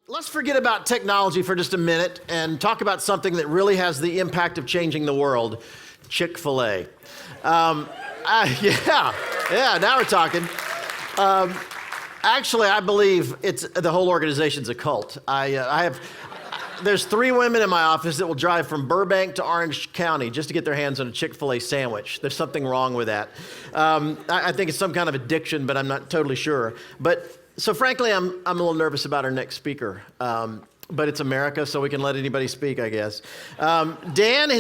Let's forget about technology for just a minute and talk about something that really has the impact of changing the world, Chick-fil-A. Yeah, now we're talking. Actually, I believe the whole organization's a cult. There's 3 women in my office that will drive from Burbank to Orange County just to get their hands on a Chick-fil-A sandwich. There's something wrong with that. I think it's some kind of addiction, but I'm not totally sure. So frankly, I'm a little nervous about our next speaker. But it's America, so we can let anybody speak, I guess. Dan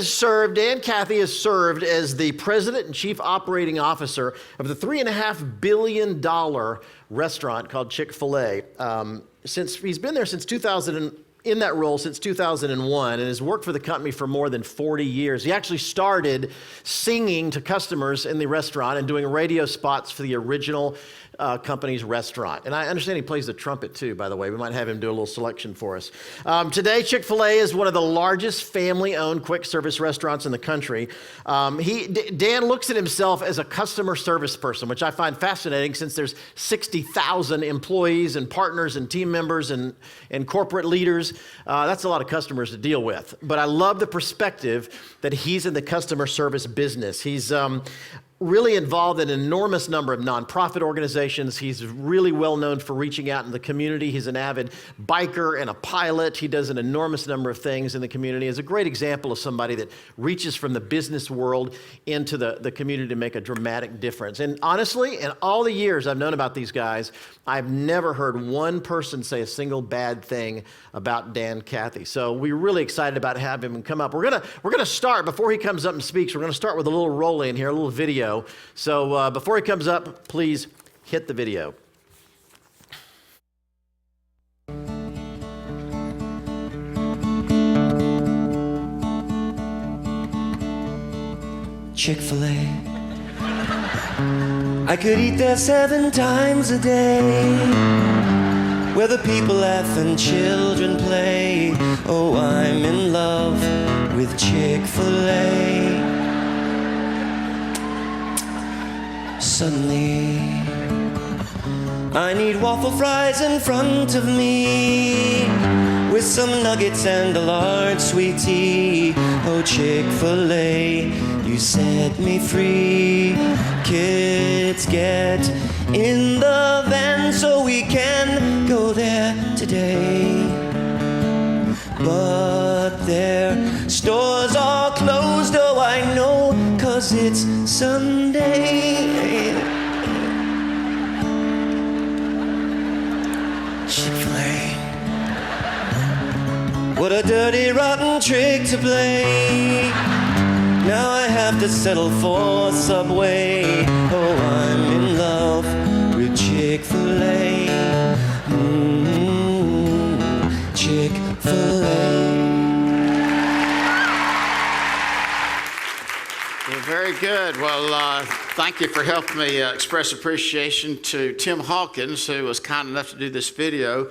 Cathy has served as the president and chief operating officer of the $3.5 billion restaurant called Chick-fil-A. He's been there since 2001 and has worked for the company for more than 40 years. He actually started singing to customers in the restaurant and doing radio spots for the original company's restaurant. And I understand he plays the trumpet too, by the way. We might have him do a little selection for us. Today, Chick-fil-A is one of the largest family-owned quick service restaurants in the country. Dan looks at himself as a customer service person, which I find fascinating since there's 60,000 employees and partners and team members and corporate leaders. That's a lot of customers to deal with. But I love the perspective that he's in the customer service business. He's really involved in an enormous number of nonprofit organizations. He's really well known for reaching out in the community. He's an avid biker and a pilot. He does an enormous number of things in the community. He's a great example of somebody that reaches from the business world into the community to make a dramatic difference. And honestly, in all the years I've known about these guys, I've never heard one person say a single bad thing about Dan Cathy. So we're really excited about having him come up. We're gonna start, before he comes up and speaks, we're gonna start with a little roll-in here, a little video. So before he comes up, please hit the video. Chick-fil-A, I could eat there 7 times a day, where the people laugh and children play. Oh, I'm in love with Chick-fil-A. Suddenly, I need waffle fries in front of me, with some nuggets and a large sweet tea. Oh, Chick-fil-A, you set me free. Kids, get in the van so we can go there today. But their stores are closed, oh I know, 'cause it's Sunday. Chick-fil-A, what a dirty, rotten trick to play. Now I have to settle for Subway. Oh, I'm in love with Chick-fil-A. Chick-fil-A. Very good. Well, thank you for helping me express appreciation to Tim Hawkins, who was kind enough to do this video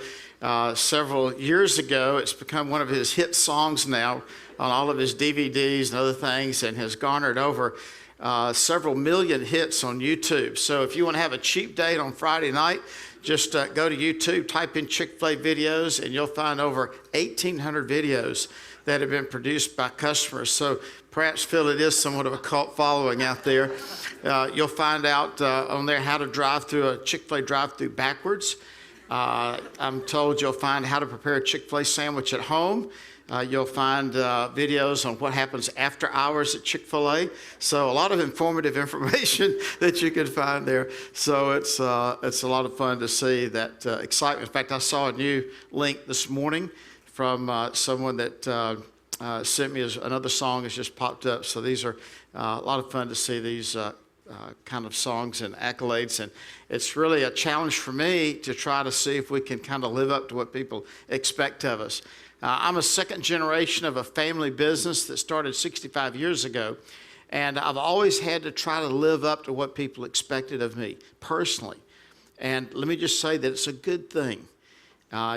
several years ago. It's become one of his hit songs now on all of his DVDs and other things, and has garnered over several million hits on YouTube. So if you want to have a cheap date on Friday night, just go to YouTube, type in Chick-fil-A videos, and you'll find over 1,800 videos that have been produced by customers. So perhaps feel it is somewhat of a cult following out there. You'll find out on there how to drive through a Chick-fil-A drive-through backwards. I'm told you'll find how to prepare a Chick-fil-A sandwich at home. You'll find videos on what happens after hours at Chick-fil-A. So a lot of informative information that you can find there. So it's a lot of fun to see that excitement. In fact, I saw a new link this morning from someone that sent me another song has just popped up. So these are a lot of fun to see these kind of songs and accolades. And it's really a challenge for me to try to see if we can kind of live up to what people expect of us. I'm a second generation of a family business that started 65 years ago. And I've always had to try to live up to what people expected of me personally. And let me just say that it's a good thing.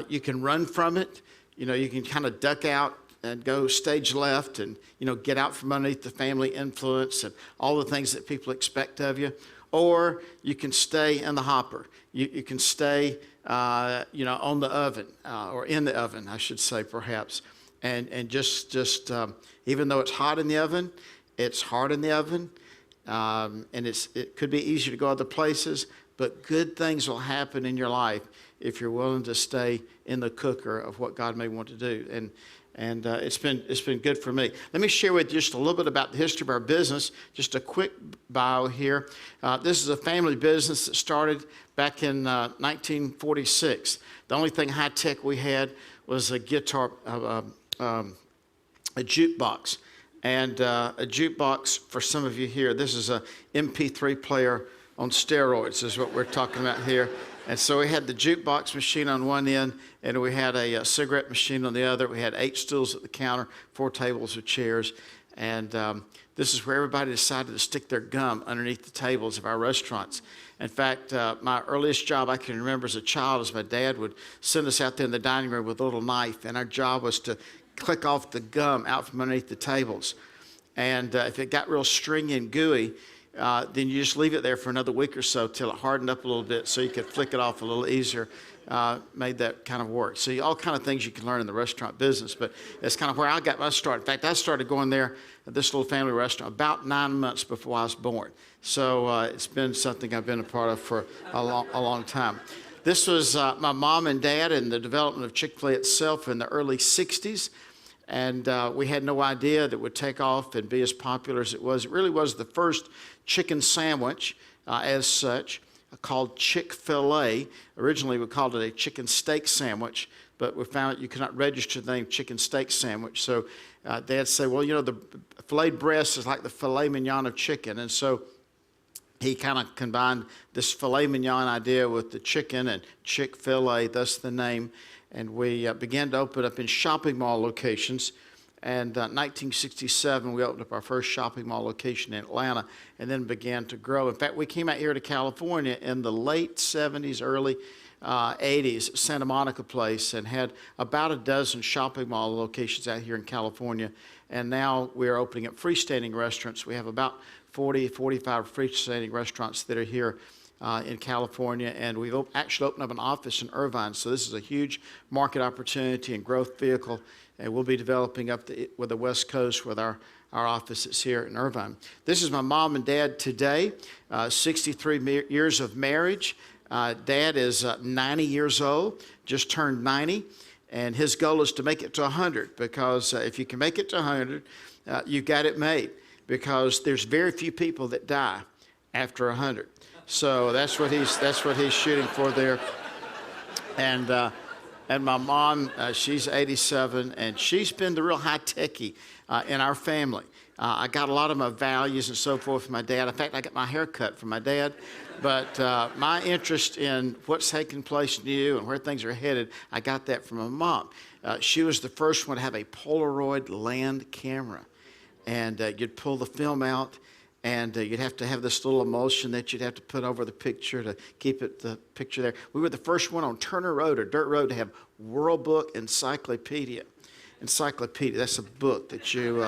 You can run from it. You know, you can kind of duck out and go stage left and, you know, get out from underneath the family influence and all the things that people expect of you. or you can stay in the hopper. You can stay, on the oven, or in the oven, I should say, perhaps. And just even though it's hot in the oven, it's hard in the oven. And it could be easier to go other places, but good things will happen in your life if you're willing to stay in the cooker of what God may want to do. And it's been good for me. Let me share with you just a little bit about the history of our business. Just a quick bio here. This is a family business that started back in 1946. The only thing high tech we had was a guitar, a jukebox. And a jukebox, for some of you here, this is a MP3 player on steroids is what we're talking about here. And so we had the jukebox machine on one end, and we had a cigarette machine on the other. We had 8 stools at the counter, 4 tables with chairs. And this is where everybody decided to stick their gum underneath the tables of our restaurants. In fact, my earliest job I can remember as a child is my dad would send us out there in the dining room with a little knife, and our job was to click off the gum out from underneath the tables. And if it got real stringy and gooey, then you just leave it there for another week or so till it hardened up a little bit so you could flick it off a little easier. Made that kind of work. See, all kind of things you can learn in the restaurant business, but that's kind of where I got my start. In fact, I started going there at this little family restaurant about 9 months before I was born. So it's been something I've been a part of for a long time. This was my mom and dad and the development of Chick-fil-A itself in the early 60s. And we had no idea that it would take off and be as popular as it was. It really was the first chicken sandwich as such, called Chick-fil-A. Originally, we called it a chicken steak sandwich, but we found that you could not register the name chicken steak sandwich. So Dad said, well, the filleted breast is like the filet mignon of chicken. And so he kind of combined this filet mignon idea with the chicken and Chick-fil-A, thus the name. And we began to open up in shopping mall locations. And 1967, we opened up our first shopping mall location in Atlanta and then began to grow. In fact, we came out here to California in the late 70s, early 80s, Santa Monica place, and had about a dozen shopping mall locations out here in California. And now we're opening up freestanding restaurants. We have about 45 freestanding restaurants that are here in California, and we've actually opened up an office in Irvine. So this is a huge market opportunity and growth vehicle, and we'll be developing up with the West Coast with our office that's here in Irvine. This is my mom and dad today, 63 years of marriage. Dad is 90 years old, just turned 90, and his goal is to make it to 100, because if you can make it to 100, you've got it made, because there's very few people that die after 100. So that's what he's shooting for there. And my mom, she's 87, and she's been the real high techie in our family. I got a lot of my values and so forth from my dad. In fact, I got my hair cut from my dad. But my interest in what's taking place new and where things are headed, I got that from my mom. She was the first one to have a Polaroid land camera. And you'd pull the film out, and you'd have to have this little emulsion that you'd have to put over the picture to keep the picture there. We were the first one on Turner Road or Dirt Road to have World Book Encyclopedia. Encyclopedia, that's a book that you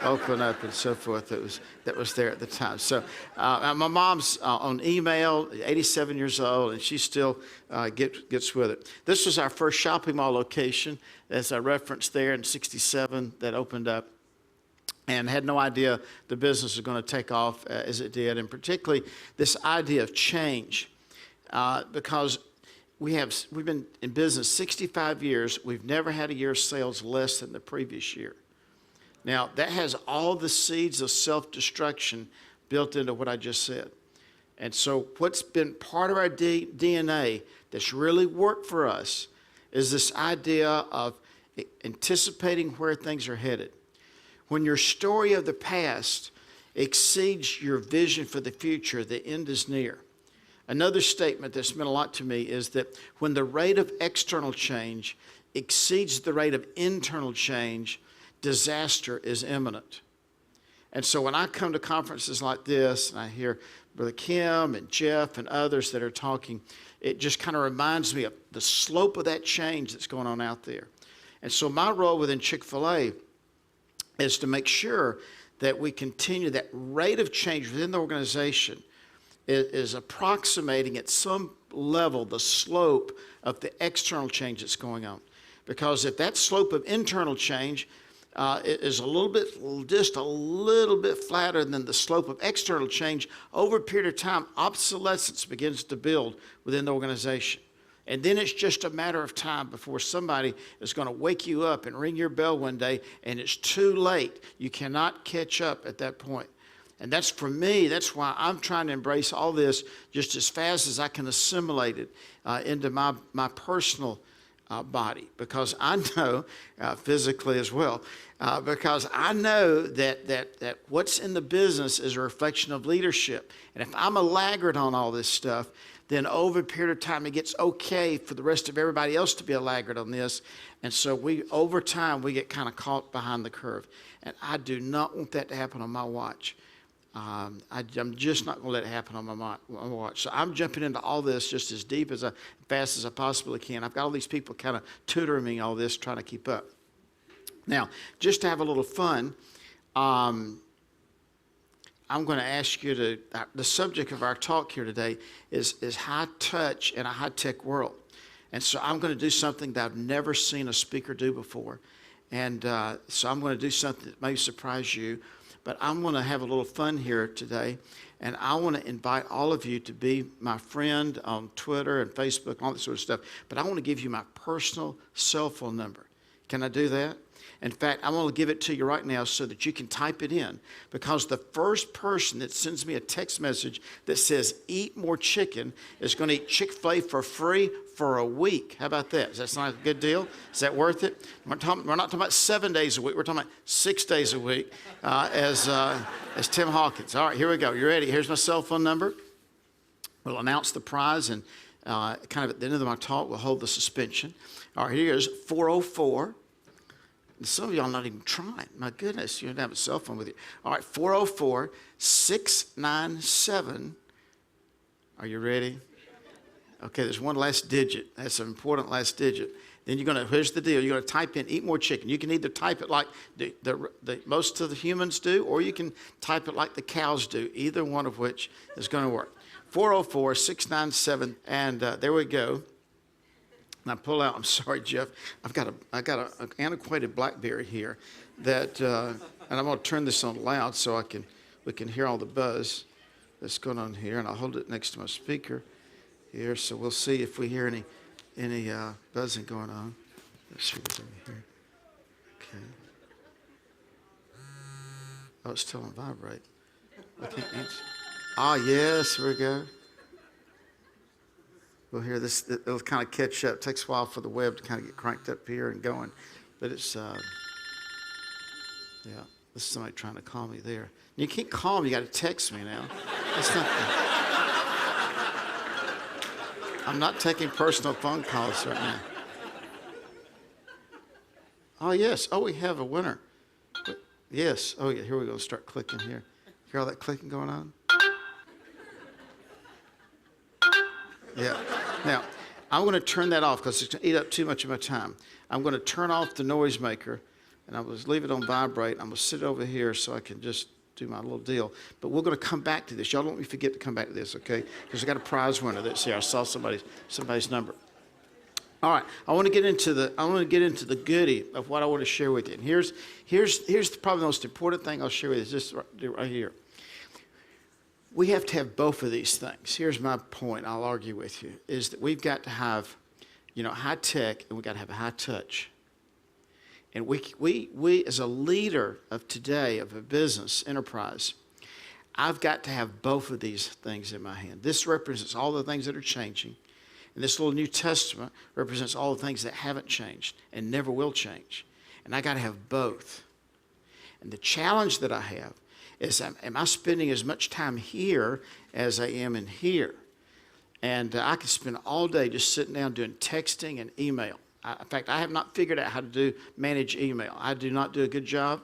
open up and so forth that was there at the time. So my mom's on email, 87 years old, and she still gets with it. This was our first shopping mall location, as I referenced there in 67 that opened up. And had no idea the business was going to take off as it did, and particularly this idea of change, because we've been in business 65 years. We've never had a year's sales less than the previous year. Now, that has all the seeds of self-destruction built into what I just said. And so what's been part of our DNA that's really worked for us is this idea of anticipating where things are headed. When your story of the past exceeds your vision for the future, the end is near. Another statement that's meant a lot to me is that when the rate of external change exceeds the rate of internal change, disaster is imminent. And so when I come to conferences like this, and I hear Brother Kim and Jeff and others that are talking, it just kind of reminds me of the slope of that change that's going on out there. And so my role within Chick-fil-A is to make sure that we continue that rate of change within the organization is approximating at some level the slope of the external change that's going on. Because if that slope of internal change is just a little bit flatter than the slope of external change, over a period of time, obsolescence begins to build within the organization. And then it's just a matter of time before somebody is going to wake you up and ring your bell one day, and it's too late. You cannot catch up at that point. And that's, for me, that's why I'm trying to embrace all this just as fast as I can assimilate it into my personal body, because I know, physically as well, because I know that what's in the business is a reflection of leadership. And if I'm a laggard on all this stuff, then over a period of time, it gets okay for the rest of everybody else to be a laggard on this. And so over time, we get kind of caught behind the curve. And I do not want that to happen on my watch. I'm just not going to let it happen on my watch. So I'm jumping into all this just as deep as fast as I possibly can. I've got all these people kind of tutoring me all this, trying to keep up. Now, just to have a little fun, I'm going to ask you to, the subject of our talk here today is high touch in a high tech world. And so I'm going to do something that I've never seen a speaker do before. And so I'm going to do something that may surprise you. But I'm going to have a little fun here today, and I want to invite all of you to be my friend on Twitter and Facebook, all that sort of stuff. But I want to give you my personal cell phone number. Can I do that? In fact, I'm going to give it to you right now so that you can type it in, because the first person that sends me a text message that says eat more chicken is going to eat Chick-fil-A for free for a week. How about that? Does that sound like a good deal? Is that worth it? We're not talking about 7 days a week. We're talking about 6 days a week as Tim Hawkins. All right, here we go. You ready? Here's my cell phone number. We'll announce the prize, and kind of at the end of my talk, we'll hold the suspension. All right, here is 404. And some of y'all not even trying. My goodness, you don't have a cell phone with you. All right, 404-697. Are you ready? Okay, there's one last digit. That's an important last digit. Then here's the deal. You're going to type in eat more chicken. You can either type it like the most of the humans do, or you can type it like the cows do, either one of which is going to work. 404-697, and there we go. And I pull out, I'm sorry, Jeff, I've got an antiquated BlackBerry here that, and I'm going to turn this on loud so we can hear all the buzz that's going on here, and I'll hold it next to my speaker here, so we'll see if we hear any buzzing going on. Let's see what's over here. Okay. Oh, it's still on vibrate. I can't answer. Ah, yes, here we go. We'll hear this. It'll kind of catch up. It takes a while for the web to kind of get cranked up here and going. But it's, yeah, this is somebody trying to call me there. You can't call me. You got to text me now. That's not I'm not taking personal phone calls right now. Oh, yes. Oh, we have a winner. Yes. Oh, yeah. Here we go. Start clicking here. Hear all that clicking going on? Yeah. Now, I'm going to turn that off because it's going to eat up too much of my time. I'm going to turn off the noisemaker, and I will leave it on vibrate. I'm going to sit over here so I can just do my little deal. But we're going to come back to this. Y'all don't let me forget to come back to this, okay? Because I got a prize winner that's here. I saw somebody's number. All right. I want to get into the goodie of what I want to share with you. And here's probably the most important thing I'll share with you. Is this right here. We have to have both of these things. Here's my point, I'll argue with you, is that we've got to have, high tech, and we've got to have a high touch. And we as a leader of today, of a business enterprise, I've got to have both of these things in my hand. This represents all the things that are changing. And this little New Testament represents all the things that haven't changed and never will change. And I got to have both. And the challenge that I have is, am I spending as much time here as I am in here? And I could spend all day just sitting down doing texting and email. In fact, I have not figured out how to manage email. I do not do a good job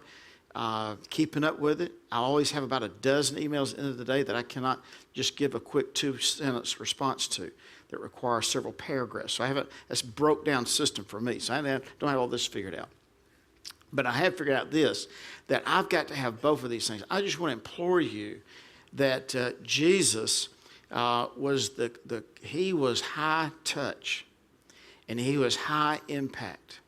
keeping up with it. I always have about a dozen emails at the end of the day that I cannot just give a quick 2-sentence response to that require several paragraphs. So that's a broke down system for me. So I don't have all this figured out. But I have figured out this, that I've got to have both of these things. I just want to implore you that Jesus he was high touch and he was high impact.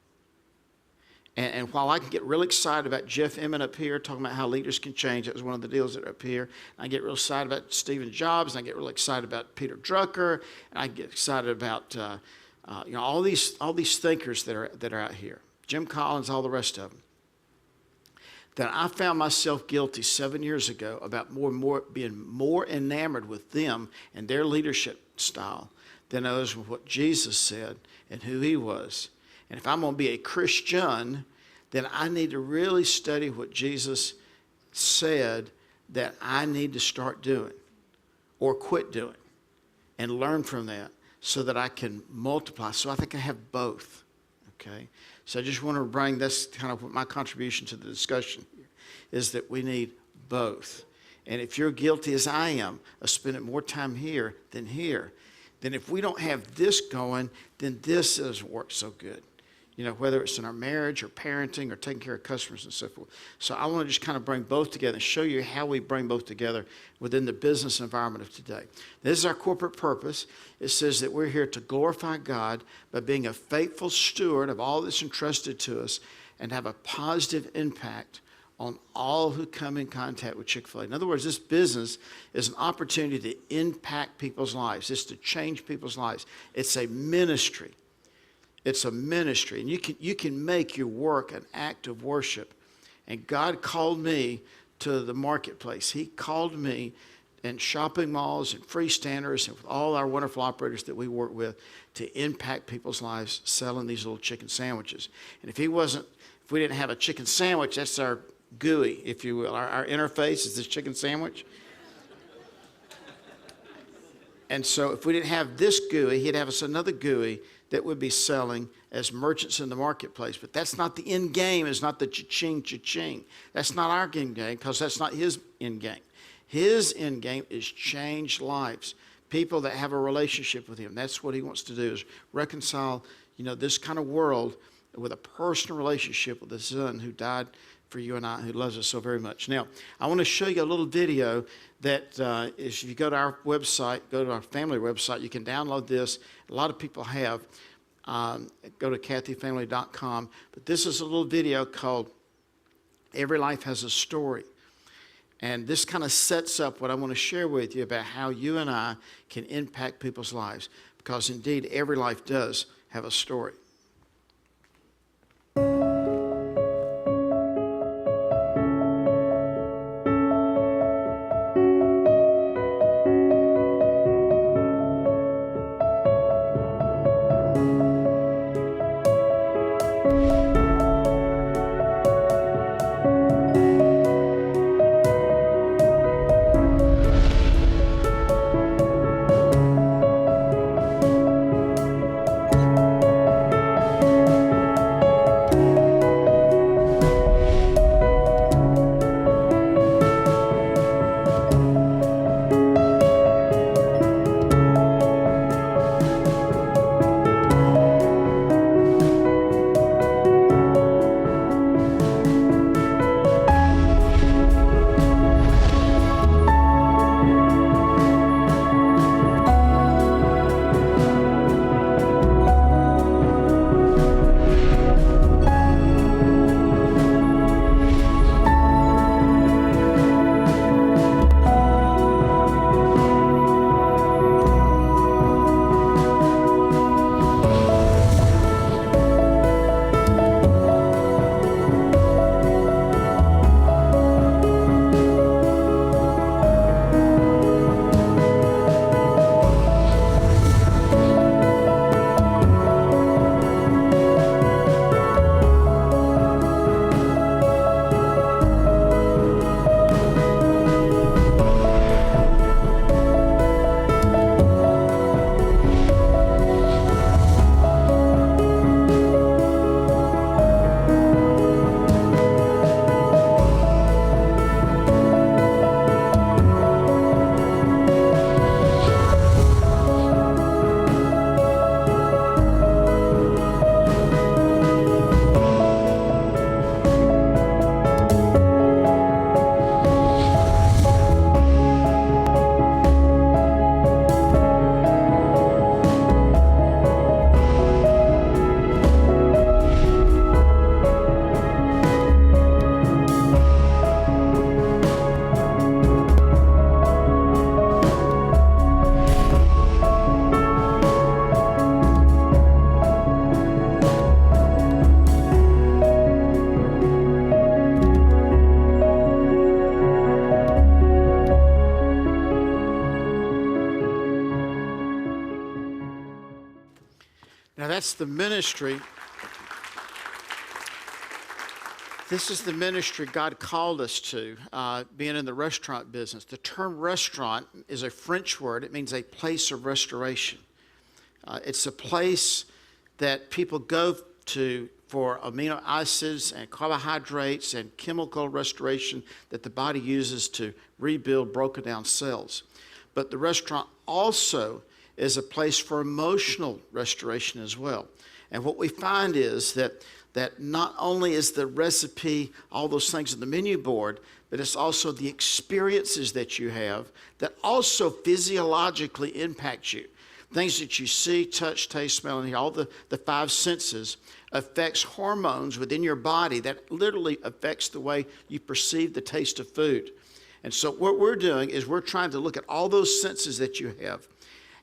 And while I can get really excited about Jeff Emmett up here, talking about how leaders can change, that was one of the deals that are up here. I get real excited about Stephen Jobs, and I get really excited about Peter Drucker, and I get excited about all these thinkers that are out here, Jim Collins, all the rest of them. Then I found myself guilty 7 years ago about being more enamored with them and their leadership style than I was with what Jesus said and who he was. And if I'm going to be a Christian, then I need to really study what Jesus said that I need to start doing or quit doing and learn from that so that I can multiply. So I think I have both, okay? So I just want to bring this kind of my contribution to the discussion here is that we need both. And if you're guilty as I am of spending more time here, then if we don't have this going, then this doesn't work so good. Whether it's in our marriage or parenting or taking care of customers and so forth. So I want to just kind of bring both together and show you how we bring both together within the business environment of today. This is our corporate purpose. It says that we're here to glorify God by being a faithful steward of all that's entrusted to us and have a positive impact on all who come in contact with Chick-fil-A. In other words, this business is an opportunity to impact people's lives. It's to change people's lives. It's a ministry. It's a ministry, and you can make your work an act of worship. And God called me to the marketplace. He called me in shopping malls and freestanders and with all our wonderful operators that we work with to impact people's lives selling these little chicken sandwiches. And if we didn't have a chicken sandwich, that's our GUI, if you will. Our interface is this chicken sandwich. And so if we didn't have this GUI, he'd have us another GUI that would be selling as merchants in the marketplace. But that's not the end game. It's not the cha-ching, cha-ching. That's not our end game because that's not his end game. His end game is change lives. People that have a relationship with him. That's what he wants to do is reconcile, this kind of world with a personal relationship with the Son who died for you and I, who loves us so very much. Now, I want to show you a little video that if you go to our website, go to our family website, you can download this. A lot of people have. Go to cathyfamily.com. But this is a little video called Every Life Has a Story. And this kind of sets up what I want to share with you about how you and I can impact people's lives. Because indeed, every life does have a story. Now that's the ministry. This is the ministry God called us to, being in the restaurant business. The term restaurant is a French word. It means a place of restoration. It's a place that people go to for amino acids and carbohydrates and chemical restoration that the body uses to rebuild broken down cells. But the restaurant also is a place for emotional restoration as well. And what we find is that not only is the recipe, all those things on the menu board, but it's also the experiences that you have that also physiologically impact you. Things that you see, touch, taste, smell, and hear, all the five senses affects hormones within your body that literally affects the way you perceive the taste of food. And so what we're doing is we're trying to look at all those senses that you have,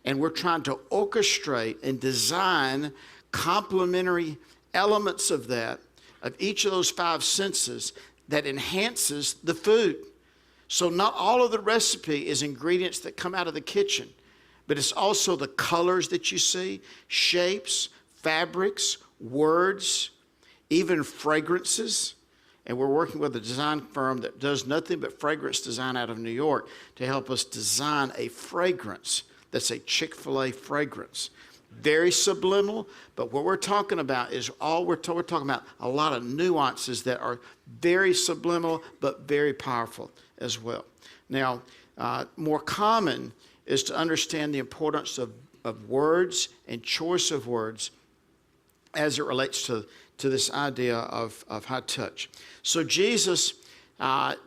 and we're trying to orchestrate and design complementary elements of that, of each of those five senses that enhances the food. So not all of the recipe is ingredients that come out of the kitchen, but it's also the colors that you see, shapes, fabrics, words, even fragrances. And we're working with a design firm that does nothing but fragrance design out of New York to help us design a fragrance that's a Chick-fil-A fragrance. Very subliminal, but what we're talking about is we're talking about a lot of nuances that are very subliminal but very powerful as well. Now, more common is to understand the importance of words and choice of words as it relates to this idea of high touch. So Jesus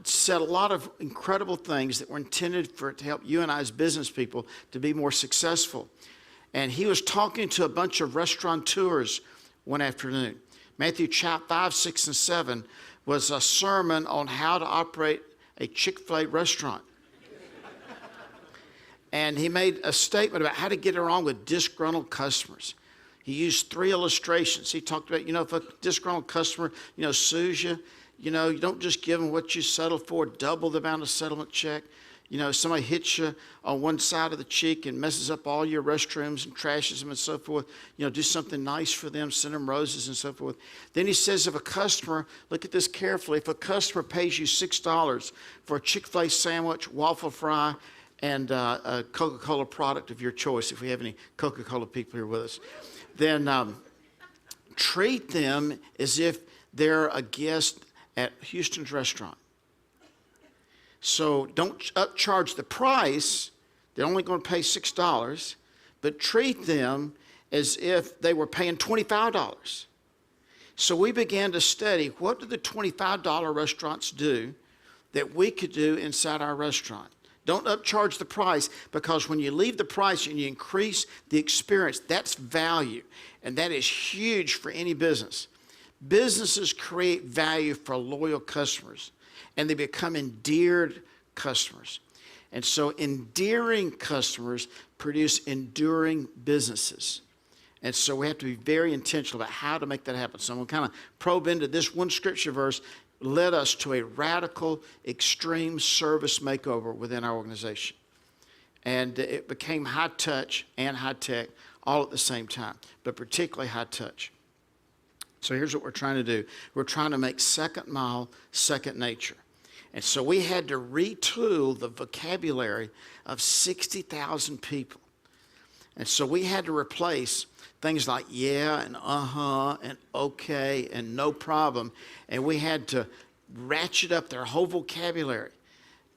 said a lot of incredible things that were intended to help you and I as business people to be more successful. And he was talking to a bunch of restaurateurs one afternoon. Matthew chapter 5, 6, and 7 was a sermon on how to operate a Chick-fil-A restaurant. And he made a statement about how to get along with disgruntled customers. He used 3 illustrations. He talked about, if a disgruntled customer, sues you, you don't just give them what you settled for, double the amount of settlement check. Somebody hits you on one side of the cheek and messes up all your restrooms and trashes them and so forth. Do something nice for them, send them roses and so forth. Then he says if a customer, look at this carefully, if a customer pays you $6 for a Chick-fil-A sandwich, waffle fry, and a Coca-Cola product of your choice, if we have any Coca-Cola people here with us, then treat them as if they're a guest at Houston's restaurant. So don't upcharge the price. They're only going to pay $6, but treat them as if they were paying $25. So we began to study what do the $25 restaurants do that we could do inside our restaurant. Don't upcharge the price, because when you leave the price and you increase the experience, that's value, and that is huge for any business. Businesses create value for loyal customers, and they become endeared customers. And so endearing customers produce enduring businesses. And so we have to be very intentional about how to make that happen. So I'm going to kind of probe into this one scripture verse led us to a radical, extreme service makeover within our organization. And it became high touch and high tech all at the same time, but particularly high touch. So here's what we're trying to do. We're trying to make second mile second nature. And so we had to retool the vocabulary of 60,000 people. And so we had to replace things like yeah and uh-huh and okay and no problem. And we had to ratchet up their whole vocabulary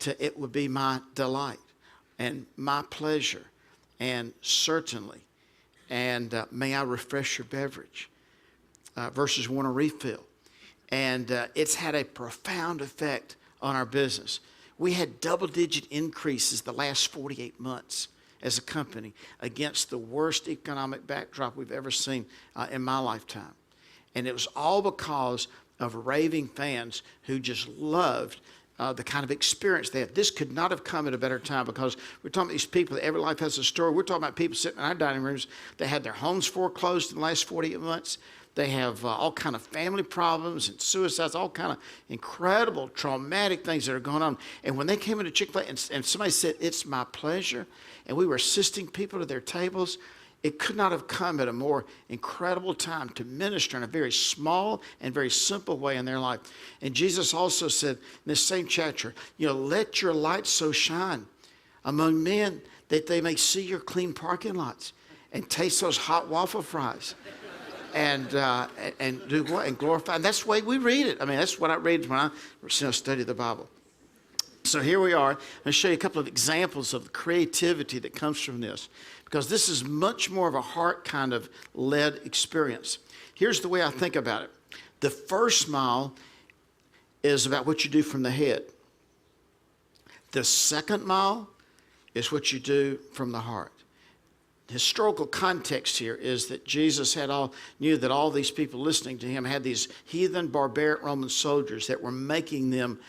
to it would be my delight and my pleasure and certainly. And may I refresh your beverage versus want a refill. And it's had a profound effect on our business. We had double-digit increases the last 48 months as a company against the worst economic backdrop we've ever seen in my lifetime. And it was all because of raving fans who just loved the kind of experience they had. This could not have come at a better time, because we're talking about these people that every life has a story. We're talking about people sitting in our dining rooms that had their homes foreclosed in the last 48 months. They have all kind of family problems and suicides, all kind of incredible, traumatic things that are going on. And when they came into Chick-fil-A and somebody said, "It's my pleasure," and we were assisting people to their tables, It could not have come at a more incredible time to minister in a very small and very simple way in their life. And Jesus also said in this same chapter, let your light so shine among men that they may see your clean parking lots and taste those hot waffle fries and do what? And glorify. And that's the way we read it. I mean, that's what I read when I study the Bible. So here we are. I'm going to show you a couple of examples of the creativity that comes from this, because this is much more of a heart kind of led experience. Here's the way I think about it. The first mile is about what you do from the head. The second mile is what you do from the heart. The historical context here is that Jesus knew that all these people listening to him had these heathen, barbaric Roman soldiers that were making them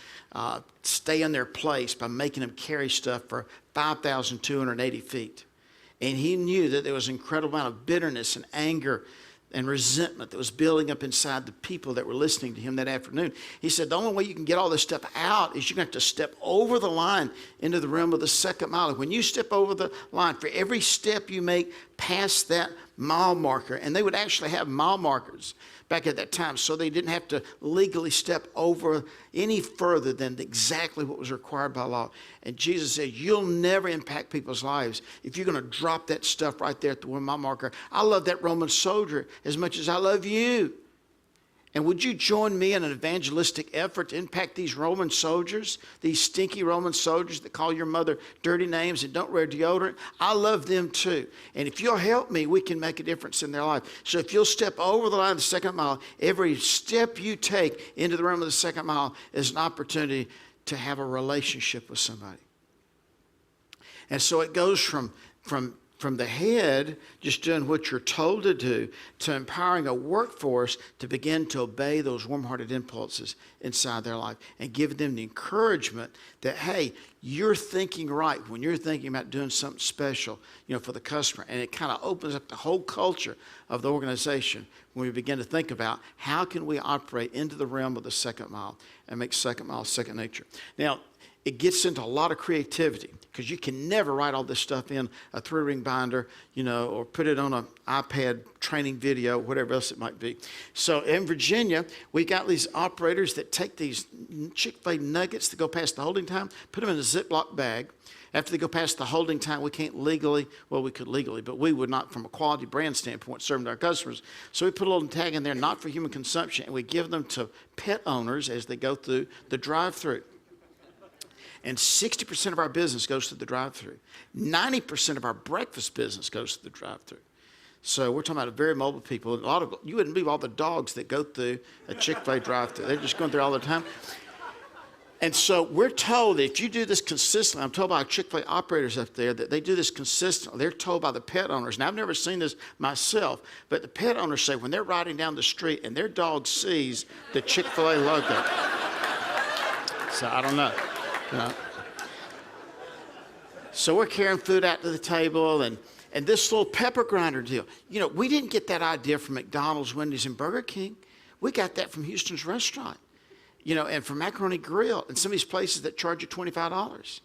stay in their place by making them carry stuff for 5,280 feet. And he knew that there was an incredible amount of bitterness and anger and resentment that was building up inside the people that were listening to him that afternoon. He said, the only way you can get all this stuff out is you're going to have to step over the line into the realm of the second mile. When you step over the line, for every step you make past that mile marker, and they would actually have mile markers back at that time, so they didn't have to legally step over any further than exactly what was required by law. And Jesus said, you'll never impact people's lives if you're going to drop that stuff right there at the 1 mile marker. I love that Roman soldier as much as I love you. And would you join me in an evangelistic effort to impact these Roman soldiers, these stinky Roman soldiers that call your mother dirty names and don't wear deodorant? I love them too. And if you'll help me, we can make a difference in their life. So if you'll step over the line of the second mile, every step you take into the realm of the second mile is an opportunity to have a relationship with somebody. And so it goes from the head, just doing what you're told to do, to empowering a workforce to begin to obey those warm-hearted impulses inside their life and give them the encouragement that, hey, you're thinking right when you're thinking about doing something special, for the customer. And it kind of opens up the whole culture of the organization when we begin to think about how can we operate into the realm of the second mile and make second mile second nature. Now, it gets into a lot of creativity because you can never write all this stuff in a 3-ring binder, or put it on an iPad training video, whatever else it might be. So in Virginia, we got these operators that take these Chick-fil-A nuggets that go past the holding time, put them in a Ziploc bag. After they go past the holding time, we can't legally, well, we could legally, but we would not from a quality brand standpoint serve to our customers. So we put a little tag in there, not for human consumption, and we give them to pet owners as they go through the drive-through. And 60% of our business goes to the drive-through. 90% of our breakfast business goes to the drive-through. So we're talking about very mobile people. You wouldn't believe all the dogs that go through a Chick-fil-A drive-through. They're just going through all the time. And so we're told that if you do this consistently, I'm told by Chick-fil-A operators up there that they do this consistently. They're told by the pet owners. Now, I've never seen this myself, but the pet owners say when they're riding down the street and their dog sees the Chick-fil-A logo. So I don't know. So we're carrying food out to the table and this little pepper grinder deal. We didn't get that idea from McDonald's, Wendy's, and Burger King. We got that from Houston's Restaurant, and from Macaroni Grill and some of these places that charge you $25.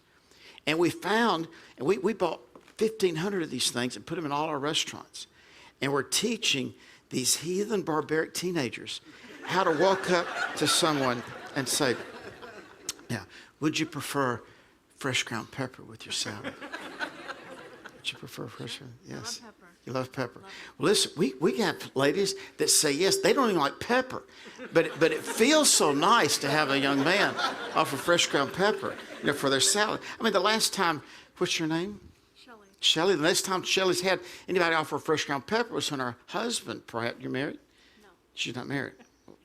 And we found, and we bought 1,500 of these things and put them in all our restaurants. And we're teaching these heathen, barbaric teenagers how to walk up to someone and say, would you prefer fresh ground pepper with your salad? Would you prefer fresh ground? Yes. I love pepper. You love pepper. Well, listen, we have ladies that say yes. They don't even like pepper, but it feels so nice to have a young man offer fresh ground pepper, for their salad. I mean, the last time, what's your name? Shelley. Shelley. The last time Shelley's had anybody offer fresh ground pepper was when her husband, perhaps, you're married? No. She's not married.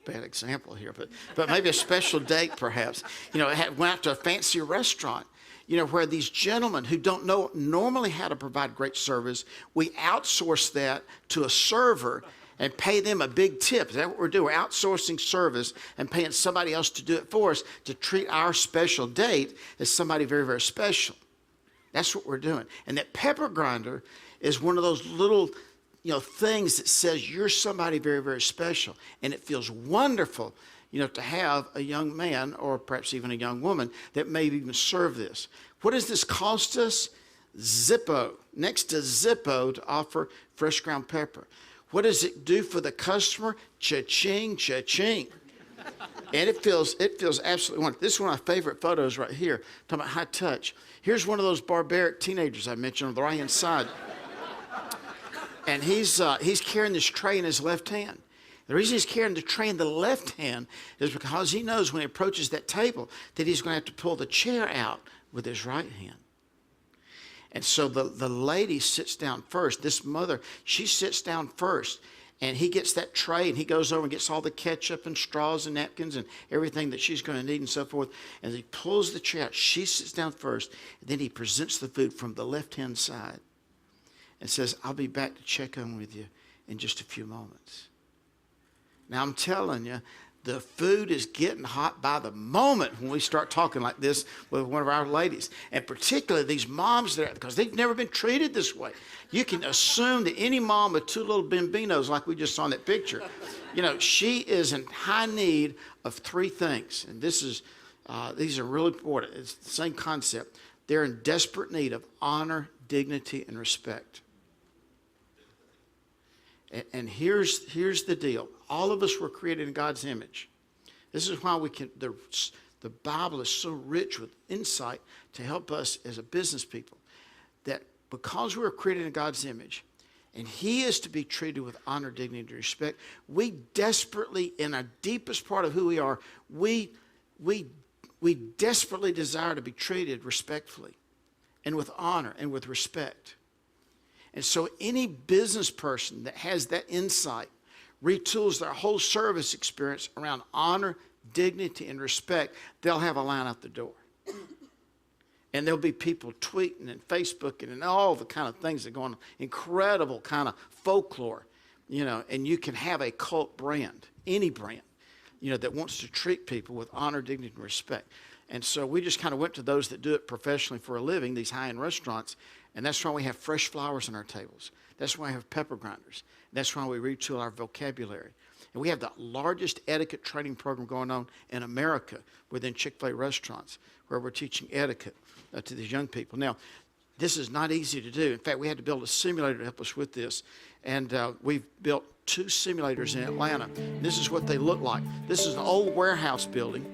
Bad example here, but maybe a special date perhaps. Went out to a fancy restaurant, where these gentlemen who don't know normally how to provide great service, we outsource that to a server and pay them a big tip. Is that what we're doing? We're outsourcing service and paying somebody else to do it for us to treat our special date as somebody very, very special. That's what we're doing. And that pepper grinder is one of those little things that says you're somebody very, very special. And it feels wonderful, to have a young man or perhaps even a young woman that may even serve this. What does this cost us? Zippo, next to Zippo to offer fresh ground pepper. What does it do for the customer? Cha-ching, cha-ching. And it feels absolutely wonderful. This is one of my favorite photos right here, talking about high touch. Here's one of those barbaric teenagers I mentioned on the right-hand side. And he's carrying this tray in his left hand. The reason he's carrying the tray in the left hand is because he knows when he approaches that table that he's going to have to pull the chair out with his right hand. And so the lady sits down first. This mother, she sits down first. And he gets that tray and he goes over and gets all the ketchup and straws and napkins and everything that she's going to need and so forth. And he pulls the chair out. She sits down first. And then he presents the food from the left-hand side and says, I'll be back to check on with you in just a few moments. Now, I'm telling you, the food is getting hot by the moment when we start talking like this with one of our ladies. And particularly these moms there, because they've never been treated this way. You can assume that any mom with two little bambinos, like we just saw in that picture, she is in high need of three things. And these are really important. It's the same concept. They're in desperate need of honor, dignity, and respect. And here's the deal. All of us were created in God's image. This is why the Bible is so rich with insight to help us as a business people. That because we were created in God's image, and He is to be treated with honor, dignity, and respect, we desperately, in our deepest part of who we are, we desperately desire to be treated respectfully and with honor and with respect. And so any business person that has that insight retools their whole service experience around honor, dignity, and respect, they'll have a line out the door. And there'll be people tweeting and Facebooking and all the kind of things that go on, incredible kind of folklore, and you can have a cult brand, any brand, that wants to treat people with honor, dignity, and respect. And so we just kind of went to those that do it professionally for a living, these high-end restaurants, and that's why we have fresh flowers on our tables. That's why we have pepper grinders. That's why we retool our vocabulary. And we have the largest etiquette training program going on in America within Chick-fil-A restaurants, where we're teaching etiquette to these young people. Now, this is not easy to do. In fact, we had to build a simulator to help us with this. And we've built 2 simulators in Atlanta. And this is what they look like. This is an old warehouse building.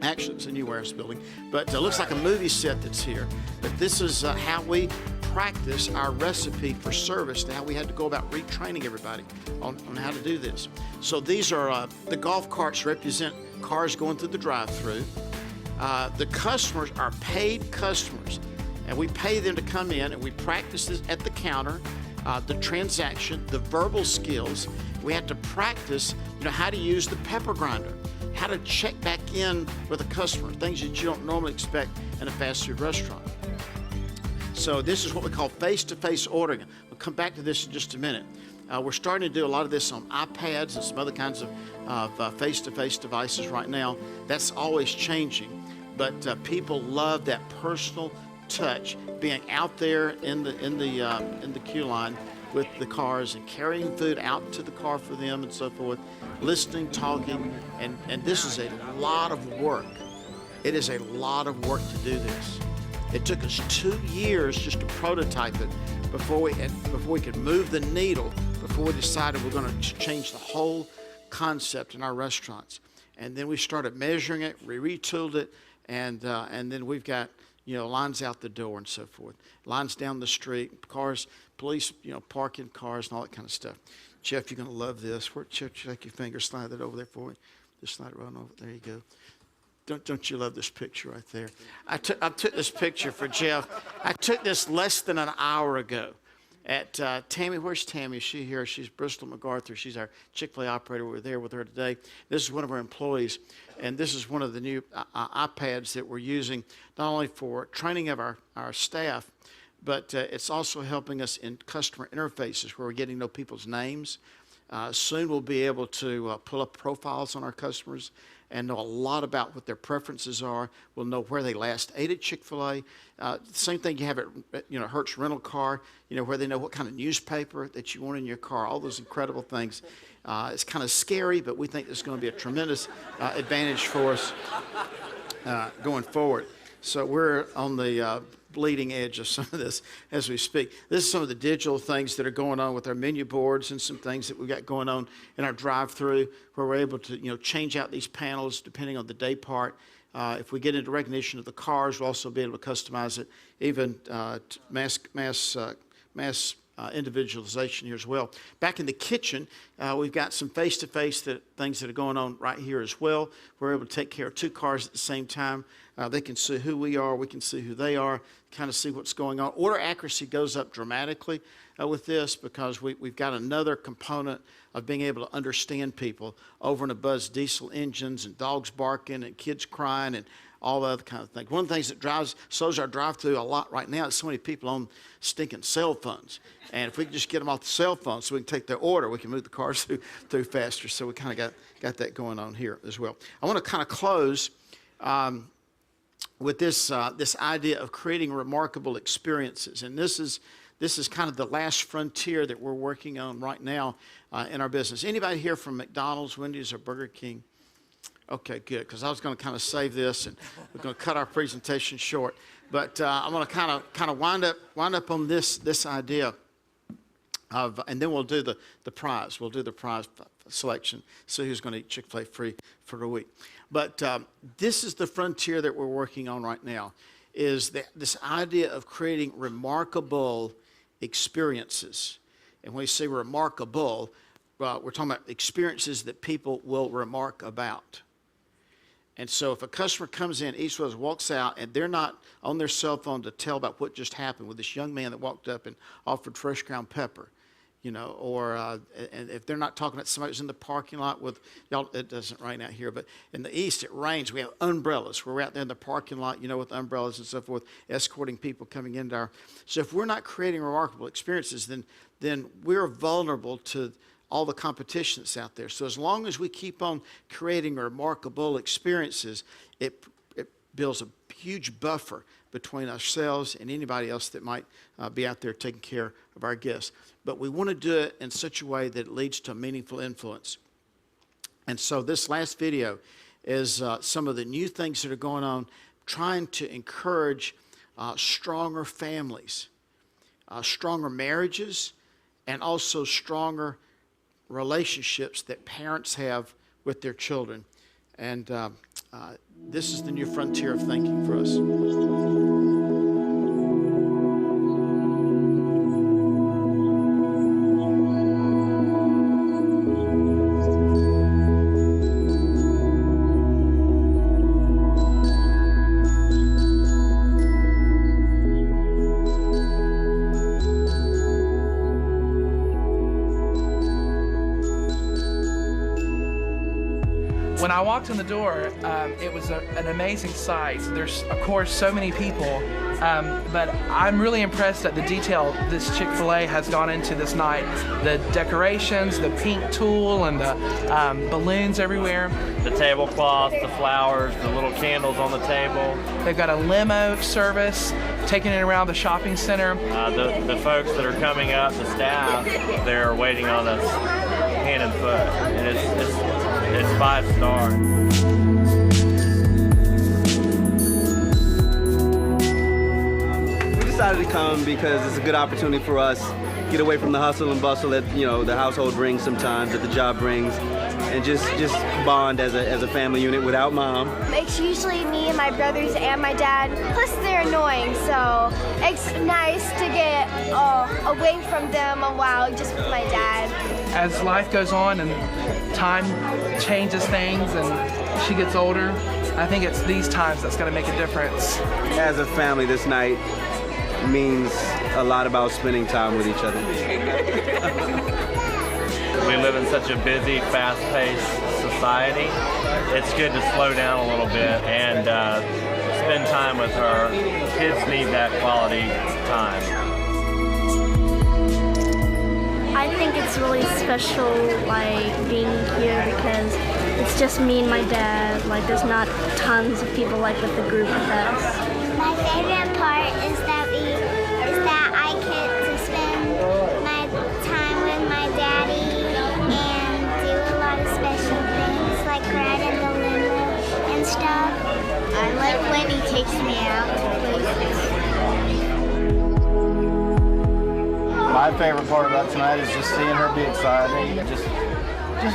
Actually, it's a new warehouse building, but it looks like a movie set that's here. But this is how we practice our recipe for service, and how we had to go about retraining everybody on how to do this. So these are the golf carts represent cars going through the drive-through. The customers are paid customers, and we pay them to come in, and we practice this at the counter, the transaction, the verbal skills. We have to practice, how to use the pepper grinder, how to check back in with a customer, things that you don't normally expect in a fast food restaurant. So this is what we call face-to-face ordering. We'll come back to this in just a minute. We're starting to do a lot of this on iPads and some other kinds of face-to-face devices right now. That's always changing, but people love that personal touch, being out there in the queue line with the cars and carrying food out to the car for them and so forth, listening, talking, and this is a lot of work. It is a lot of work to do this. It took us 2 years just to prototype it before we could move the needle, before we decided we're going to change the whole concept in our restaurants. And then we started measuring it, we retooled it, and then we've got lines out the door and so forth, lines down the street, cars, police, parking cars and all that kind of stuff. Jeff, you're going to love this. Jeff, take your finger, slide that over there for me. Just slide it right over. There you go. Don't you love this picture right there? I took this picture for Jeff. I took this less than an hour ago at Tammy. Where's Tammy? Is she here? She's Bristol MacArthur. She's our Chick-fil-A operator. We're there with her today. This is one of our employees, and this is one of the new iPads that we're using, not only for training of our staff, but it's also helping us in customer interfaces where we're getting to know people's names. Soon we'll be able to pull up profiles on our customers and know a lot about what their preferences are. We'll know where they last ate at Chick-fil-A. Same thing you have at Hertz Rental Car, where they know what kind of newspaper that you want in your car, all those incredible things. It's kind of scary, but we think it's going to be a tremendous advantage for us going forward. So we're on the bleeding edge of some of this as we speak. This is some of the digital things that are going on with our menu boards and some things that we've got going on in our drive-through where we're able to, change out these panels depending on the day part. If we get into recognition of the cars, we'll also be able to customize it, even to mass individualization here as well. Back in the kitchen, we've got some face-to-face things that are going on right here as well. We're able to take care of two cars at the same time. They can see who we are, we can see who they are, kind of see what's going on. Order accuracy goes up dramatically with this because we've got another component of being able to understand people over and above diesel engines and dogs barking and kids crying and all the other kind of things. One of the things that slows our drive-through a lot right now is so many people on stinking cell phones. And if we can just get them off the cell phone so we can take their order, we can move the cars through faster. So we kind of got that going on here as well. I want to kind of close with this idea of creating remarkable experiences. And this is kind of the last frontier that we're working on right now in our business. Anybody here from McDonald's, Wendy's, or Burger King? Okay, good, because I was going to kind of save this, and we're going to cut our presentation short. But I'm going to kind of wind up on this idea of, and then we'll do the prize. We'll do the prize selection, see who's going to eat Chick-fil-A free for a week. But this is the frontier that we're working on right now, is this idea of creating remarkable experiences. And when we say remarkable, we're talking about experiences that people will remark about. And so if a customer comes in, each of us walks out, and they're not on their cell phone to tell about what just happened with this young man that walked up and offered fresh ground pepper, or and if they're not talking about somebody who's in the parking lot with, y'all, it doesn't rain out here, but in the east it rains. We have umbrellas. We're out there in the parking lot, with umbrellas and so forth, escorting people coming into our. So if we're not creating remarkable experiences, then we're vulnerable to all the competition that's out there. So as long as we keep on creating remarkable experiences, it builds a huge buffer between ourselves and anybody else that might be out there taking care of our guests. But we want to do it in such a way that it leads to a meaningful influence. And so this last video is some of the new things that are going on, trying to encourage stronger families, stronger marriages, and also stronger relationships that parents have with their children. And this is the new frontier of thinking for us. When I walked in the door, it was an amazing sight. There's, of course, so many people, but I'm really impressed at the detail this Chick-fil-A has gone into this night. The decorations, the pink tulle, and the balloons everywhere. The tablecloth, the flowers, the little candles on the table. They've got a limo service taking it around the shopping center. The folks that are coming up, the staff, they're waiting on us hand and foot, and it's 5-star. We decided to come because it's a good opportunity for us to get away from the hustle and bustle that the household brings sometimes, that the job brings, and just bond as a family unit without mom. It's usually me and my brothers and my dad. Plus they're annoying, so it's nice to get away from them a while just with my dad. As life goes on and time changes things and she gets older, I think it's these times that's going to make a difference. As a family, this night means a lot about spending time with each other. We live in such a busy, fast-paced society. It's good to slow down a little bit and spend time with her. Kids need that quality time. I think it's really special, being here because it's just me and my dad. There's not tons of people with the group of us. My favorite part is that I get to spend my time with my daddy and do a lot of special things, like ride in the limo and stuff. I like when he takes me out to places. My favorite part about tonight is just seeing her be excited and just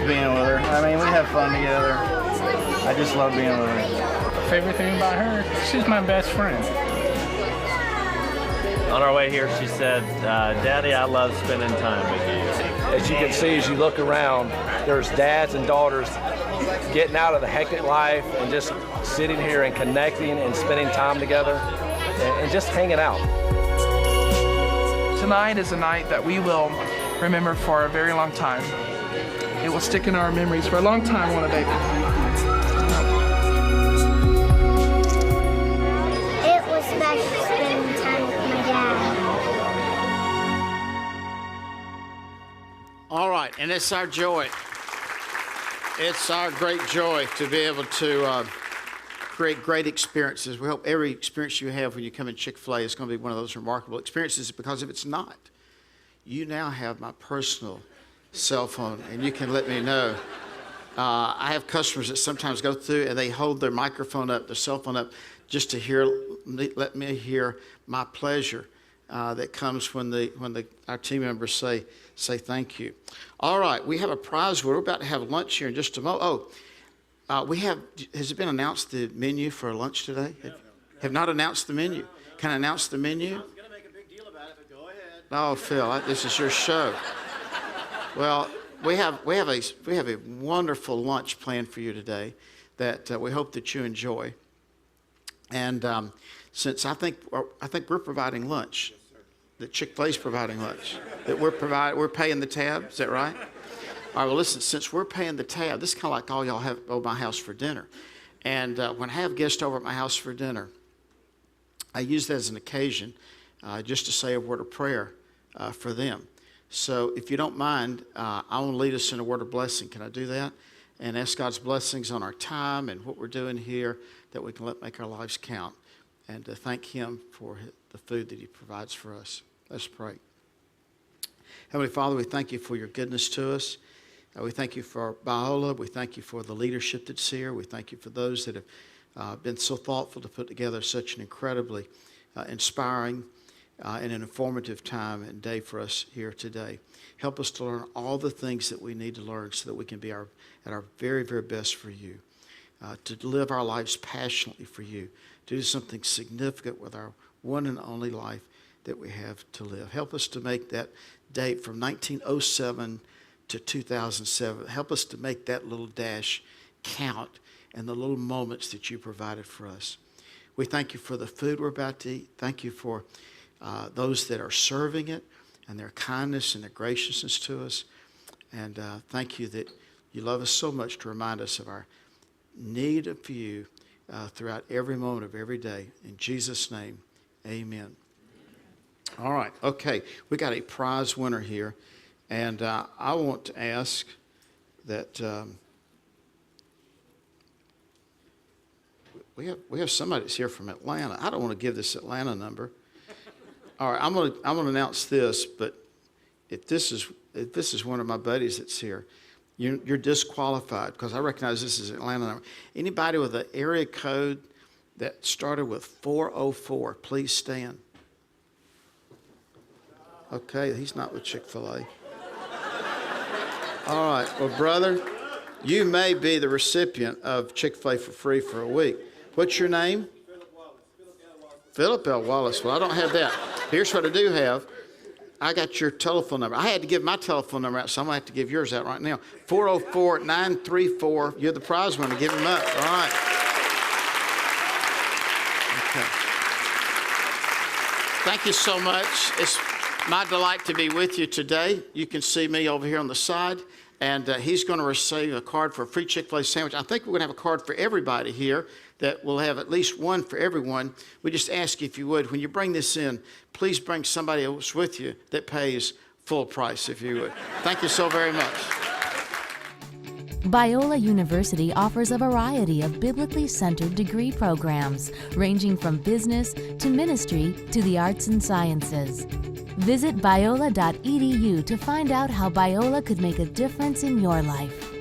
being with her. I mean, we have fun together. I just love being with her. Favorite thing about her, she's my best friend. On our way here, she said, Daddy, I love spending time with you. As you can see, as you look around, there's dads and daughters getting out of the hectic life and just sitting here and connecting and spending time together and just hanging out. Tonight is a night that we will remember for a very long time. It will stick in our memories for a long time, won't it, baby? It was special spending time with my dad. All right, and it's our joy. It's our great joy to be able to create great experiences. We hope every experience you have when you come in Chick-fil-A is going to be one of those remarkable experiences, because if it's not, you now have my personal cell phone, and you can let me know. I have customers that sometimes go through and they hold their microphone up, their cell phone up, just to let me hear my pleasure that comes when our team members say thank you. All right, we have a prize. We're about to have lunch here in just a moment. Has it been announced the menu for lunch today? Have not announced the menu. Can I announce the menu? I was going to make a big deal about it, but go ahead. Oh, Phil, this is your show. Well, we have a wonderful lunch planned for you today that we hope that you enjoy. And since I think we're providing lunch, that Chick-fil-A is providing lunch, that we're paying the tab. Is that right? All right. Well, listen. Since we're paying the tab, this is kind of like all y'all have over my house for dinner. And when I have guests over at my house for dinner, I use that as an occasion just to say a word of prayer for them. So if you don't mind, I want to lead us in a word of blessing. Can I do that? And ask God's blessings on our time and what we're doing here, that we can make our lives count, and to thank Him for the food that He provides for us. Let's pray. Heavenly Father, we thank You for Your goodness to us. We thank You for Biola. We thank You for the leadership that's here. We thank You for those that have been so thoughtful to put together such an incredibly inspiring and an informative time and day for us here today. Help us to learn all the things that we need to learn so that we can be at our very, very best for You, to live our lives passionately for You, to do something significant with our one and only life that we have to live. Help us to make that date from 1907 to 2007. Help us to make that little dash count and the little moments that You provided for us. We thank You for the food we're about to eat. Thank You for those that are serving it and their kindness and their graciousness to us. And thank You that You love us so much to remind us of our need of You throughout every moment of every day. In Jesus' name, amen. All right, okay. We got a prize winner here. And I want to ask that we have somebody that's here from Atlanta. I don't want to give this Atlanta number. All right, I'm gonna announce this, but if this is one of my buddies that's here, you're disqualified, because I recognize this is Atlanta number. Anybody with an area code that started with 404, please stand. Okay, he's not with Chick-fil-A. All right, well, brother, you may be the recipient of Chick-fil-A for free for a week. What's your name? Philip L. Wallace. Well, I don't have that. Here's what I do have. I got your telephone number. I had to give my telephone number out, so I'm going to have to give yours out right now. 404-934. You're the prize winner. Give him up. All right. Okay. Thank you so much. It's my delight to be with you today. You can see me over here on the side, and he's going to receive a card for a free Chick-fil-A sandwich. I think we're going to have a card for everybody here, that will have at least one for everyone. We just ask you, if you would, when you bring this in, please bring somebody else with you that pays full price, if you would. Thank you so very much. Biola University offers a variety of biblically centered degree programs, ranging from business to ministry to the arts and sciences. Visit biola.edu to find out how Biola could make a difference in your life.